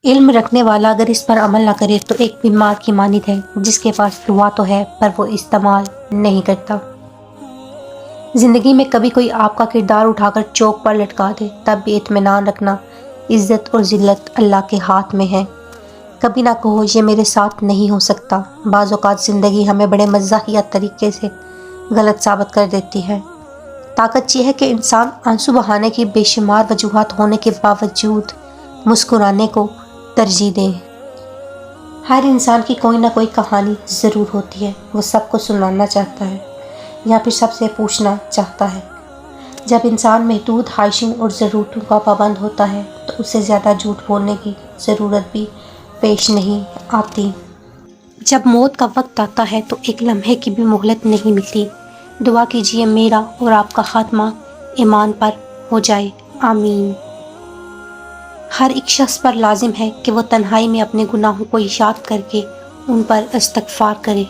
علم رکھنے والا اگر اس پر عمل نہ کرے تو ایک بیمار کی مانند ہے جس کے پاس دوا تو ہے پر وہ استعمال نہیں کرتا۔ زندگی میں کبھی کوئی آپ کا کردار اٹھا کر چوک پر لٹکا دے تب بھی اطمینان رکھنا، عزت اور ذلت اللہ کے ہاتھ میں ہے۔ کبھی نہ کہو یہ میرے ساتھ نہیں ہو سکتا۔ بعض اوقات زندگی ہمیں بڑے مزاحیہ طریقے سے غلط ثابت کر دیتی ہے۔ طاقت یہ ہے کہ انسان آنسو بہانے کی بے شمار وجوہات ہونے کے باوجود مسکرانے کو ترجیح دے۔ ہر انسان کی کوئی نہ کوئی کہانی ضرور ہوتی ہے، وہ سب کو سنانا چاہتا ہے یا پھر سب سے پوچھنا چاہتا ہے۔ جب انسان محدود خواہشوں اور ضرورتوں کا پابند ہوتا ہے تو اسے زیادہ جھوٹ بولنے کی ضرورت بھی پیش نہیں آتی۔ جب موت کا وقت آتا ہے تو ایک لمحے کی بھی مہلت نہیں ملتی۔ دعا کیجیے میرا اور آپ کا خاتمہ ایمان پر ہو جائے، آمین۔ ہر ایک شخص پر لازم ہے کہ وہ تنہائی میں اپنے گناہوں کو یاد کر کے ان پر استغفار کرے۔